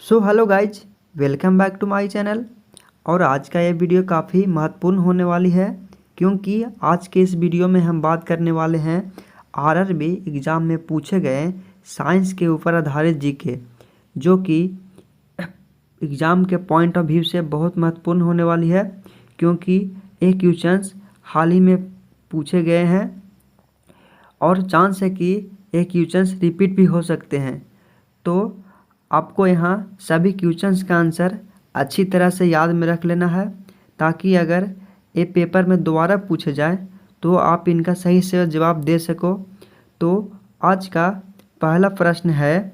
So hello guys, welcome back to my channel. और आज का ये वीडियो काफ़ी महत्वपूर्ण होने वाली है क्योंकि आज के इस वीडियो में हम बात करने वाले हैं आरआरबी एग्ज़ाम में पूछे गए साइंस के ऊपर आधारित जीके, जो कि एग्ज़ाम के पॉइंट ऑफ व्यू से बहुत महत्वपूर्ण होने वाली है क्योंकि ये क्वेश्चंस हाल ही में पूछे गए हैं और चांस है कि ये क्वेश्चंस रिपीट भी हो सकते हैं। तो आपको यहाँ सभी क्वेश्चंस का आंसर अच्छी तरह से याद में रख लेना है ताकि अगर ये पेपर में दोबारा पूछे जाए तो आप इनका सही से जवाब दे सको। तो आज का पहला प्रश्न है,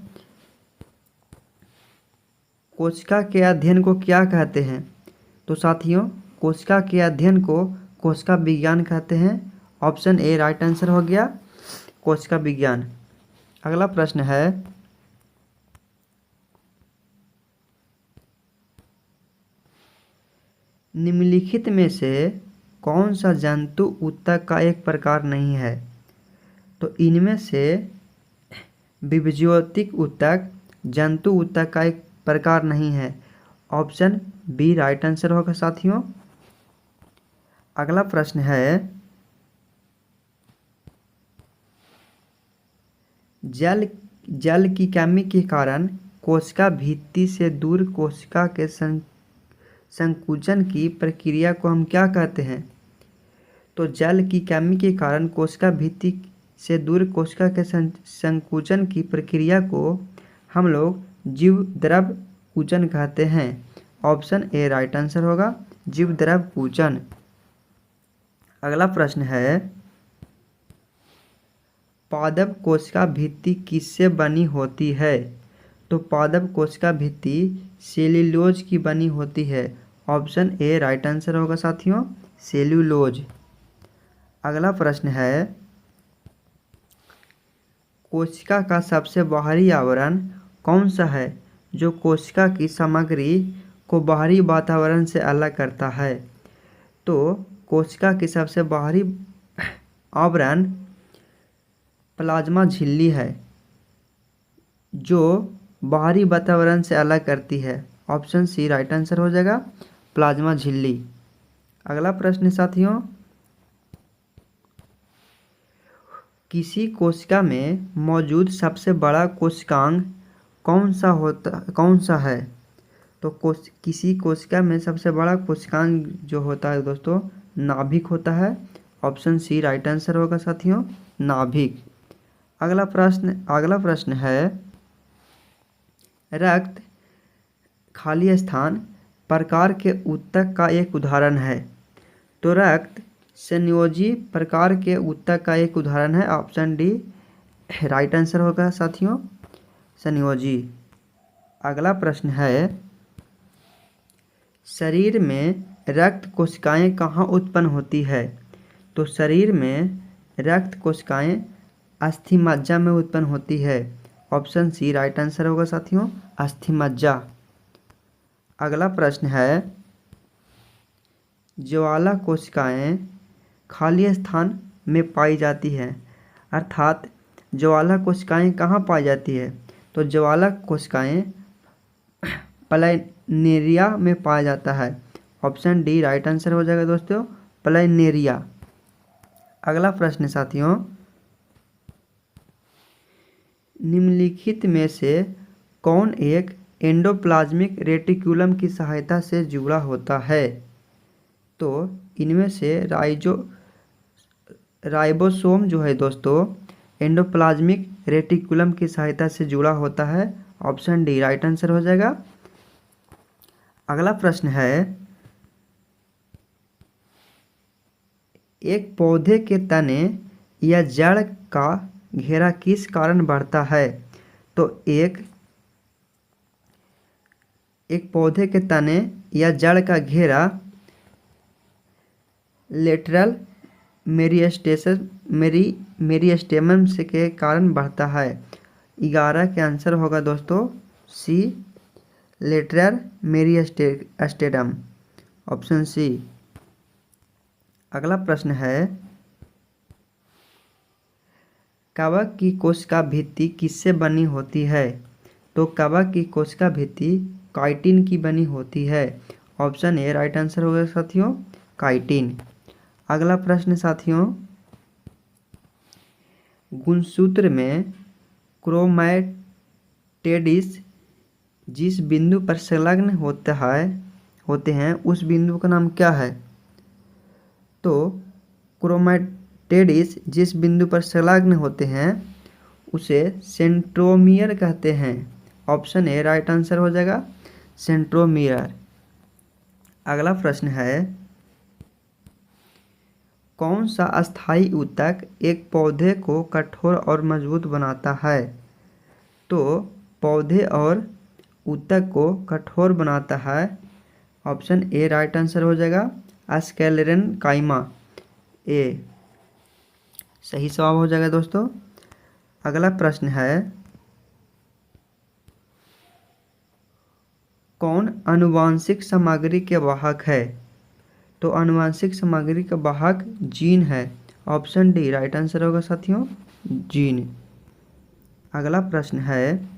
कोशिका के अध्ययन को क्या कहते हैं? तो साथियों, कोशिका के अध्ययन को कोशिका विज्ञान कहते हैं। ऑप्शन ए राइट आंसर हो गया, कोशिका विज्ञान। अगला प्रश्न है, निम्नलिखित में से कौन सा जंतु ऊतक का एक प्रकार नहीं है? तो इनमें से विभज्योतिक ऊतक जंतु ऊतक का एक प्रकार नहीं है। ऑप्शन बी राइट आंसर होगा साथियों। अगला प्रश्न है, जल की कमी के कारण कोशिका भित्ति से दूर कोशिका के संकुचन की प्रक्रिया को हम क्या कहते हैं? तो जल की कमी के कारण कोशिका भित्ति से दूर कोशिका के संकुचन की प्रक्रिया को हम लोग जीव द्रव कुचन कहते हैं। ऑप्शन ए राइट आंसर होगा, जीव द्रव कुचन। अगला प्रश्न है, पादप कोशिका भित्ति किससे बनी होती है? तो पादप कोशिका भित्ति सेल्यूलोज की बनी होती है। ऑप्शन ए राइट आंसर होगा साथियों, सेल्यूलोज। अगला प्रश्न है, कोशिका का सबसे बाहरी आवरण कौन सा है जो कोशिका की सामग्री को बाहरी वातावरण से अलग करता है? तो कोशिका की सबसे बाहरी आवरण प्लाज्मा झिल्ली है जो बाहरी वातावरण से अलग करती है। ऑप्शन सी राइट आंसर हो जाएगा, प्लाज्मा झिल्ली। अगला प्रश्न साथियों, किसी कोशिका में मौजूद सबसे बड़ा कोशिकांग कौन सा है? तो किसी कोशिका में सबसे बड़ा कोशिकांग जो होता है दोस्तों, नाभिक होता है। ऑप्शन सी राइट आंसर होगा साथियों, नाभिक। अगला प्रश्न है, रक्त खाली स्थान प्रकार के ऊतक का एक उदाहरण है। तो रक्त संयोजी प्रकार के ऊतक का एक उदाहरण है। ऑप्शन डी राइट आंसर होगा साथियों, संयोजी। अगला प्रश्न है, शरीर में रक्त कोशिकाएं कहाँ उत्पन्न होती है? तो शरीर में रक्त कोशिकाएं अस्थिमज्जा में उत्पन्न होती है। ऑप्शन सी राइट आंसर होगा साथियों, अस्थिमज्जा। अगला प्रश्न है, ज्वाला कोशिकाएं खाली स्थान में पाई जाती है, अर्थात ज्वाला कोशिकाएं कहाँ पाई जाती है? तो ज्वाला कोशिकाएं प्लानेरिया में पाया जाता है। ऑप्शन डी राइट आंसर हो जाएगा दोस्तों, प्लानेरिया। अगला प्रश्न साथियों, निम्नलिखित में से कौन एक एंडोप्लाज्मिक रेटिक्यूलम की सहायता से जुड़ा होता है? तो इनमें से राइबोसोम जो है दोस्तों, एंडोप्लाज्मिक रेटिक्यूलम की सहायता से जुड़ा होता है। ऑप्शन डी राइट आंसर हो जाएगा। अगला प्रश्न है, एक पौधे के तने या जड़ का घेरा किस कारण बढ़ता है? तो एक पौधे के तने या जड़ का घेरा लेटरल मेरिस्टेमम से के कारण बढ़ता है। 11 के आंसर होगा दोस्तों सी, लेटरल मेरिस्टेमम। Option C. अगला प्रश्न है, कवक की कोशिका भित्ति किससे बनी होती है? तो कवक की कोशिका भित्ति काइटिन की बनी होती है। ऑप्शन ए राइट आंसर होगा साथियों, काइटिन। अगला प्रश्न साथियों, गुणसूत्र में क्रोमैटिड्स जिस बिंदु पर संलग्न होते हैं उस बिंदु का नाम क्या है? तो क्रोमैटिड्स जिस बिंदु पर संलग्न होते हैं उसे सेंट्रोमियर कहते हैं। ऑप्शन ए राइट आंसर हो जाएगा, सेंट्रोमियर। अगला प्रश्न है, कौन सा अस्थायी ऊतक एक पौधे को कठोर और मजबूत बनाता है? तो पौधे और ऊतक को कठोर बनाता है। ऑप्शन ए राइट आंसर हो जाएगा, स्क्लेरेनकाइमा। ए सही जवाब हो जाएगा दोस्तों। अगला प्रश्न है, कौन आनुवांशिक सामग्री के वाहक है? तो आनुवांशिक सामग्री का वाहक जीन है। ऑप्शन डी राइट आंसर होगा साथियों, जीन। अगला प्रश्न है,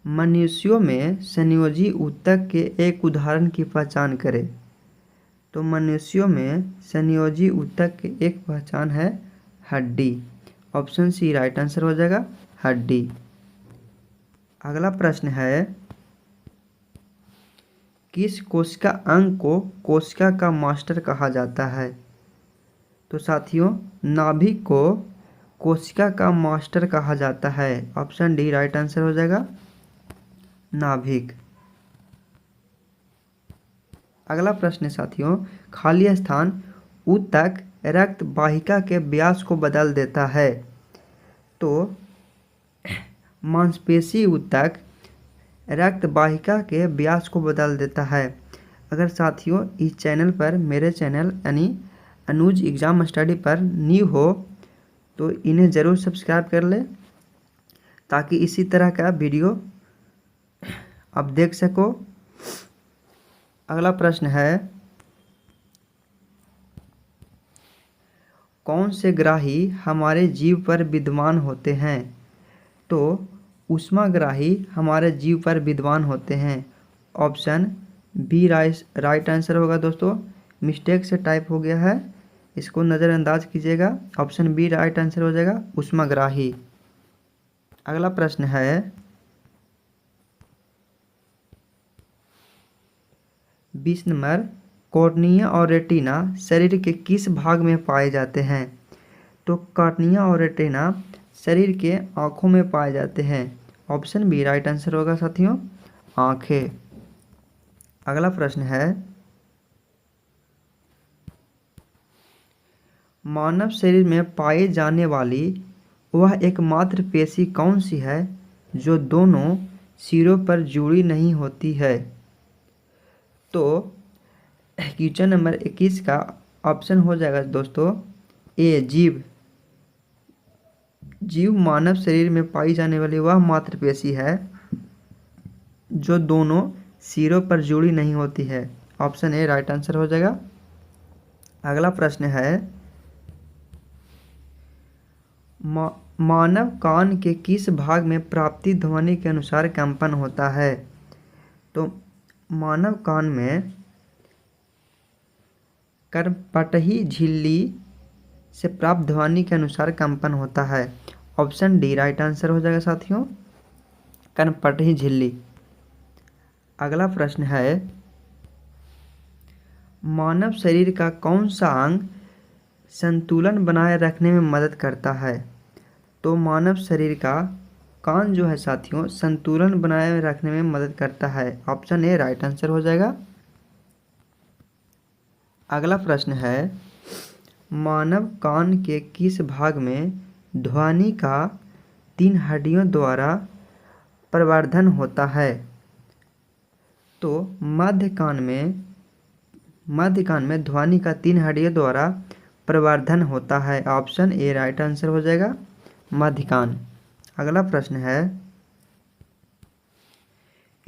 मनुष्यों में संयोजी ऊतक के एक उदाहरण की पहचान करें। तो मनुष्यों में संयोजी ऊतक की एक पहचान है हड्डी। ऑप्शन सी राइट आंसर हो जाएगा, हड्डी। अगला प्रश्न है, किस कोशिका अंग को कोशिका का मास्टर कहा जाता है? तो साथियों, नाभिक को कोशिका का मास्टर कहा जाता है। ऑप्शन डी राइट आंसर हो जाएगा, नाभिक। अगला प्रश्न है साथियों, खाली स्थान ऊतक रक्त वाहिका के व्यास को बदल देता है। तो मांसपेशी ऊतक रक्त वाहिका के व्यास को बदल देता है। अगर साथियों इस चैनल पर, मेरे चैनल यानी अनुज एग्ज़ाम स्टडी पर न्यू हो तो इन्हें ज़रूर सब्सक्राइब कर ले, ताकि इसी तरह का वीडियो आप देख सको। अगला प्रश्न है, कौन से ग्राही हमारे जीव पर विद्यमान होते हैं? तो ऊष्माग्राही हमारे जीव पर विद्यमान होते हैं। ऑप्शन बी राइट आंसर होगा दोस्तों, मिस्टेक से टाइप हो गया है, इसको नज़रअंदाज कीजिएगा। ऑप्शन बी राइट आंसर हो जाएगा, ऊष्माग्राही। अगला प्रश्न है, 20 नंबर, कॉर्निया और रेटिना शरीर के किस भाग में पाए जाते हैं? तो कॉर्निया और रेटिना शरीर के आँखों में पाए जाते हैं। ऑप्शन बी राइट आंसर होगा साथियों, आँखें। अगला प्रश्न है, मानव शरीर में पाई जाने वाली वह एकमात्र पेशी कौन सी है जो दोनों सिरों पर जुड़ी नहीं होती है? तो क्वेश्चन नंबर 21 का ऑप्शन हो जाएगा दोस्तों, ए जीव। जीव मानव शरीर में पाई जाने वाली वह मांसपेशी है जो दोनों सिरों पर जुड़ी नहीं होती है। ऑप्शन ए राइट आंसर हो जाएगा। अगला प्रश्न है, मानव कान के किस भाग में प्राप्ति ध्वनि के अनुसार कंपन होता है? तो मानव कान में कर्णपटही झिल्ली से प्राप्त ध्वनि के अनुसार कंपन होता है। ऑप्शन डी राइट आंसर हो जाएगा साथियों, कर्णपटही झिल्ली। अगला प्रश्न है, मानव शरीर का कौन सा अंग संतुलन बनाए रखने में मदद करता है? तो मानव शरीर का कान जो है साथियों संतुलन बनाए रखने में मदद करता है। ऑप्शन ए राइट आंसर हो जाएगा। अगला प्रश्न है, मानव कान के किस भाग में ध्वनि का 3 हड्डियों द्वारा प्रवर्धन होता है? तो मध्य कान में ध्वनि का 3 हड्डियों द्वारा प्रवर्धन होता है। ऑप्शन ए राइट आंसर हो जाएगा, मध्य कान। अगला प्रश्न है,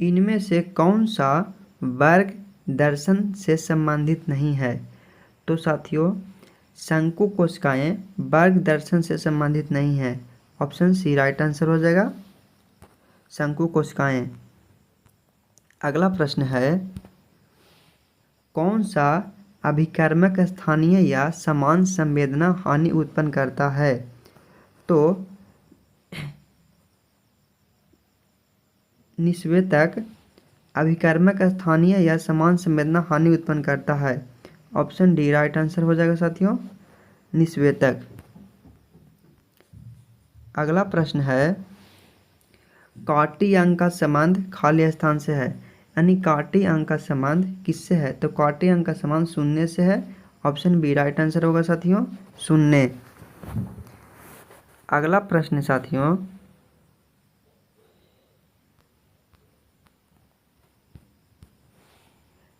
इनमें से कौन सा वर्ग दर्शन से संबंधित नहीं है? तो साथियों शंकु कोशिकाएं वर्ग दर्शन से संबंधित नहीं है। ऑप्शन सी राइट आंसर हो जाएगा शंकु कोशिकाएं। अगला प्रश्न है, कौन सा अभिकर्मक स्थानीय या समान संवेदना हानि उत्पन्न करता है? तो निस्वेदक अभिकर्मक स्थानीय या समान संवेदना हानि उत्पन्न करता है। ऑप्शन डी राइट आंसर हो जाएगा साथियों, निस्वेदक। अगला प्रश्न है, काटी अंक का संबंध खाली स्थान से है, यानी काटी अंक का संबंध किससे है? तो काटी अंक का संबंध शून्य से है। ऑप्शन बी राइट आंसर होगा साथियों, शून्य। अगला प्रश्न साथियों,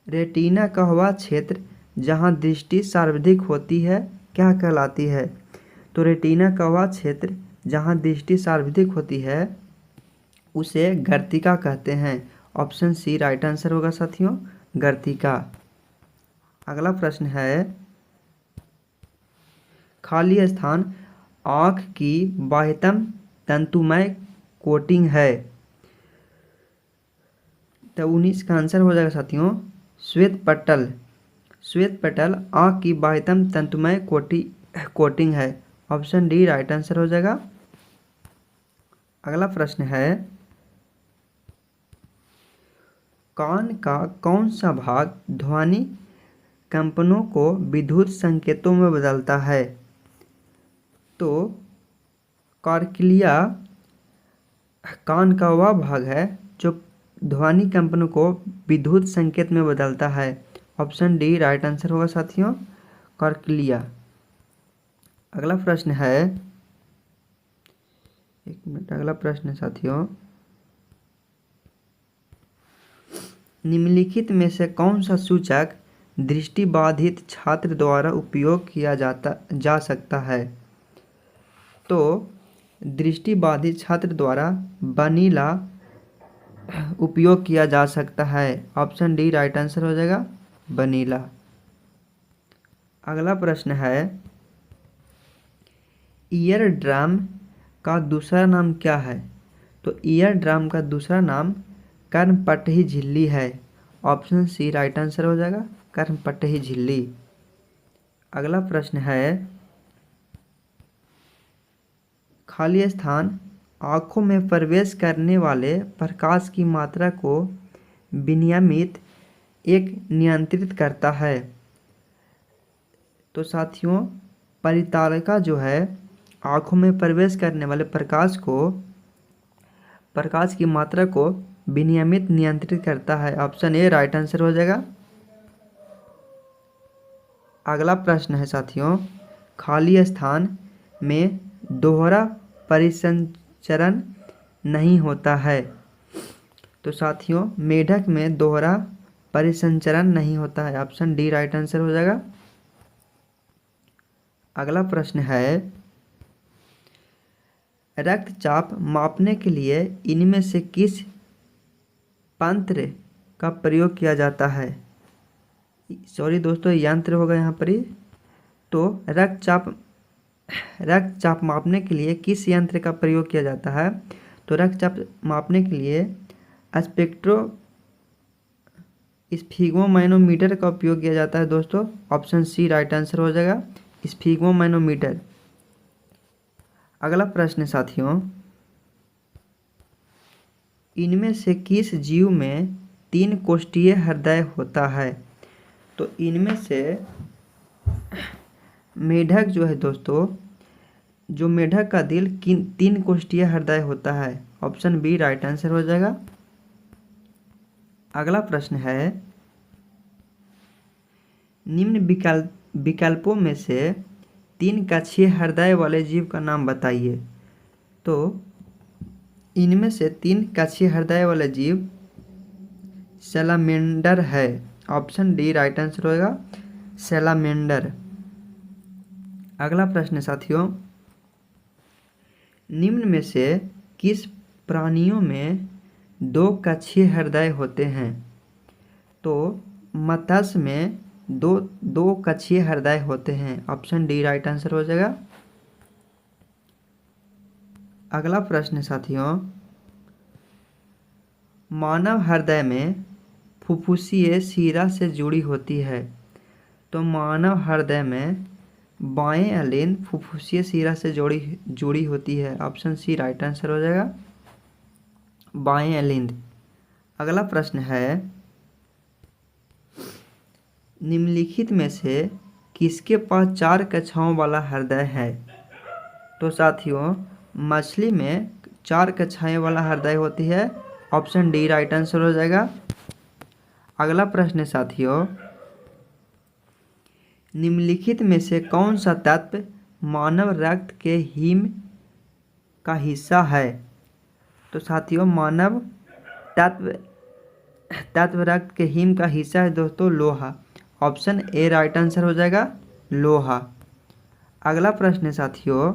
रेटिना का वह क्षेत्र जहां दृष्टि सर्वाधिक होती है क्या कहलाती है? तो रेटिना का वह क्षेत्र जहां दृष्टि सर्वाधिक होती है उसे गर्तिका कहते हैं। ऑप्शन सी राइट आंसर होगा साथियों, गर्तिका। अगला प्रश्न है, खाली स्थान आँख की बाह्यतम तंतुमय कोटिंग है। तो 19 का आंसर हो जाएगा साथियों, श्वेत पटल। श्वेत पटल आँख की बाह्यतम तंतुमय कोटिंग है। ऑप्शन डी राइट आंसर हो जाएगा। अगला प्रश्न है, कान का कौन सा भाग ध्वनि कंपनों को विद्युत संकेतों में बदलता है? तो कॉर्क्लिया कान का वह भाग है जो ध्वनि कंपनों को विद्युत संकेत में बदलता है। ऑप्शन डी राइट आंसर होगा साथियों, कॉर्क्लिया। अगला प्रश्न है, एक मिनट, अगला प्रश्न साथियों, निम्नलिखित में से कौन सा सूचक दृष्टिबाधित छात्र द्वारा उपयोग किया जा सकता है? तो दृष्टिबाधित छात्र द्वारा वनीला उपयोग किया जा सकता है। ऑप्शन डी राइट आंसर हो जाएगा, वनीला। अगला प्रश्न है, ईयर ड्रम का दूसरा नाम क्या है? तो ईयर ड्रम का दूसरा नाम कर्णपटही झिल्ली है। ऑप्शन सी राइट आंसर हो जाएगा, कर्णपटही झिल्ली। अगला प्रश्न है, खाली स्थान आँखों में प्रवेश करने वाले प्रकाश की मात्रा को विनियमित एक नियंत्रित करता है। तो साथियों, परितालिका जो है आँखों में प्रवेश करने वाले प्रकाश की मात्रा को विनियमित नियंत्रित करता है। ऑप्शन ए राइट आंसर हो जाएगा। अगला प्रश्न है साथियों, खाली स्थान में दोहरा परिसंचरण नहीं होता है। तो साथियों, मेढक में दोहरा परिसंचरण नहीं होता है। ऑप्शन डी राइट आंसर हो जाएगा। अगला प्रश्न है, रक्तचाप मापने के लिए इनमें से किस यंत्र का प्रयोग किया जाता है? सॉरी दोस्तों, यंत्र होगा यहाँ पर ही। तो रक्तचाप मापने के लिए किस यंत्र का प्रयोग किया जाता है? तो रक्तचाप मापने के लिए स्फिग्मोमैनोमीटर का उपयोग किया जाता है दोस्तों। ऑप्शन सी राइट आंसर हो जाएगा, स्फिग्मोमैनोमीटर। अगला प्रश्न साथियों, इनमें से किस जीव में 3 कोष्ठीय हृदय होता है? तो इनमें से मेढक जो है दोस्तों, जो मेढक का दिल 3 कोष्ठीय हृदय होता है। ऑप्शन बी राइट आंसर हो जाएगा। अगला प्रश्न है, निम्न विकल्पों में से 3 कक्षीय हृदय वाले जीव का नाम बताइए। तो इनमें से 3 कक्षीय हृदय वाले जीव सैलामेंडर है। ऑप्शन डी राइट आंसर होगा, सैलामेंडर। अगला प्रश्न साथियों, निम्न में से किस प्राणियों में 2 कक्षीय हृदय होते हैं? तो मत्स्य में दो कक्षीय हृदय होते हैं। ऑप्शन डी राइट आंसर हो जाएगा। अगला प्रश्न है साथियों, मानव हृदय में फुफ्फुसीय शिरा से जुड़ी होती है। तो मानव हृदय में बाएं एलिन फुफ्फुसीय शिरा से जुड़ी होती है। ऑप्शन सी राइट आंसर हो जाएगा, बाएं एलिन। अगला प्रश्न है, निम्नलिखित में से किसके पास 4 कक्षाओं वाला हृदय है। तो साथियों, मछली में 4 कक्षाएं वाला हृदय होती है। ऑप्शन डी राइट आंसर हो जाएगा। अगला प्रश्न है साथियों, निम्नलिखित में से कौन सा तत्व मानव रक्त के हिम का हिस्सा है। तो साथियों, मानव तत्व रक्त के हिम का हिस्सा है दोस्तों, लोहा। ऑप्शन ए राइट आंसर हो जाएगा, लोहा। अगला प्रश्न है साथियों,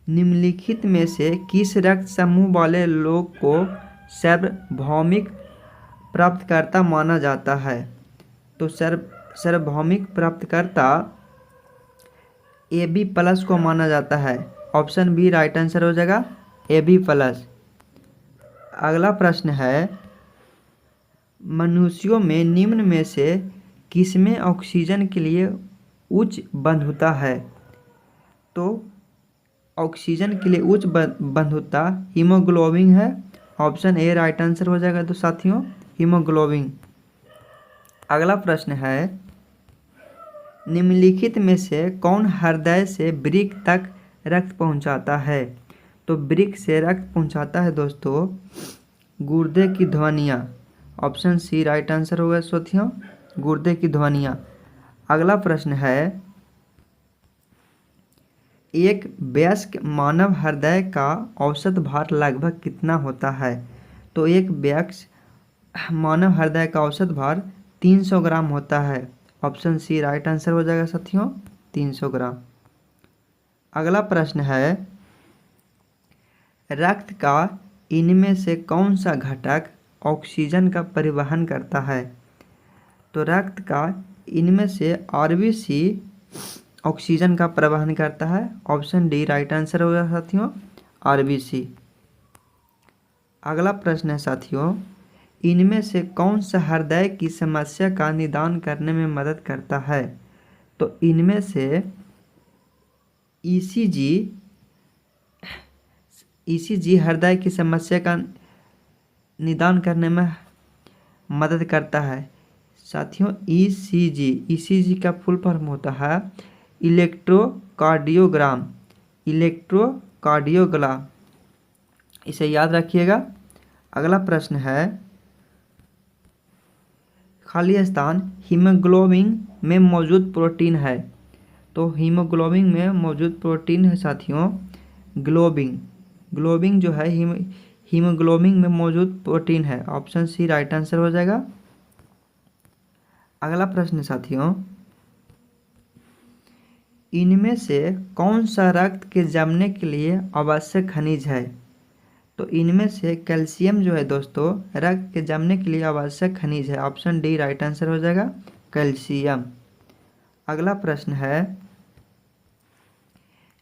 निम्नलिखित में से किस रक्त समूह वाले लोग को सार्वभौमिक प्राप्तकर्ता माना जाता है। तो सार्वभौमिक प्राप्तकर्ता AB+ को माना जाता है। ऑप्शन बी राइट आंसर हो जाएगा, AB+। अगला प्रश्न है, मनुष्यों में निम्न में से किसमें ऑक्सीजन के लिए उच्च बंधुता है। तो ऑक्सीजन के लिए उच्च बंधुता हीमोग्लोबिन है। ऑप्शन ए राइट आंसर हो जाएगा तो साथियों, हीमोग्लोबिन। अगला प्रश्न है, निम्नलिखित में से कौन हृदय से वृक्क तक रक्त पहुंचाता है। तो वृक्क से रक्त पहुंचाता है दोस्तों गुर्दे की ध्वनियाँ। ऑप्शन सी राइट आंसर होगा साथियों, गुर्दे की ध्वनियाँ। अगला प्रश्न है, एक वयस्क मानव हृदय का औसत भार लगभग कितना होता है। तो एक वयस्क मानव हृदय का औसत भार 300 ग्राम होता है। ऑप्शन सी राइट आंसर हो जाएगा साथियों, 300 ग्राम। अगला प्रश्न है, रक्त का इनमें से कौन सा घटक ऑक्सीजन का परिवहन करता है। तो रक्त का इनमें से RBC ऑक्सीजन का परिवहन करता है। ऑप्शन डी राइट आंसर होगा साथियों, RBC। अगला प्रश्न है साथियों, इनमें से कौन सा हृदय की समस्या का निदान करने में मदद करता है। तो इनमें से ECG हृदय की समस्या का निदान करने में मदद करता है साथियों। ECG का फुल फॉर्म होता है इलेक्ट्रोकार्डियोग्राम। इसे याद रखिएगा। अगला प्रश्न है, खाली स्थान हीमोग्लोबिन में मौजूद प्रोटीन है। तो हीमोग्लोबिन में मौजूद प्रोटीन है साथियों ग्लोबिन जो है हीमोग्लोबिन में मौजूद प्रोटीन है। ऑप्शन सी राइट आंसर हो जाएगा। अगला प्रश्न साथियों, इनमें से कौन सा रक्त के जमने के लिए आवश्यक खनिज है। तो इनमें से कैल्शियम जो है दोस्तों रक्त के जमने के लिए आवश्यक खनिज है। ऑप्शन डी राइट आंसर हो जाएगा, कैल्शियम। अगला प्रश्न है,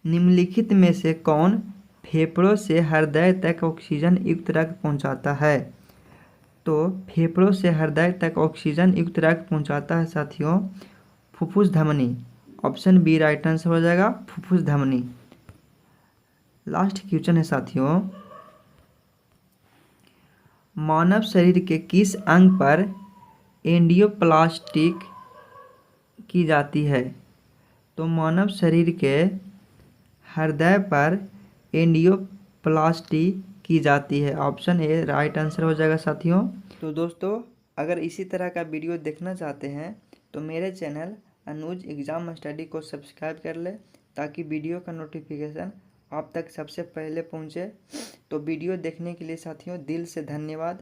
निम्नलिखित में से कौन फेफड़ों से हृदय तक ऑक्सीजन युक्त रक्त पहुंचाता है। तो फेफड़ों से हृदय तक ऑक्सीजन युक्त रक्त पहुंचाता है साथियों फुफ्फुस धमनी। ऑप्शन बी राइट आंसर हो जाएगा, फुफ्फुस धमनी। लास्ट क्वेश्चन है साथियों, मानव शरीर के किस अंग पर एंजियोप्लास्टी की जाती है। तो मानव शरीर के हृदय पर एंजियोप्लास्टी की जाती है। ऑप्शन ए राइट आंसर हो जाएगा साथियों। तो दोस्तों, अगर इसी तरह का वीडियो देखना चाहते हैं तो मेरे चैनल अनुज एग्ज़ाम स्टडी को सब्सक्राइब कर ले, ताकि वीडियो का नोटिफिकेशन आप तक सबसे पहले पहुंचे। तो वीडियो देखने के लिए साथियों दिल से धन्यवाद।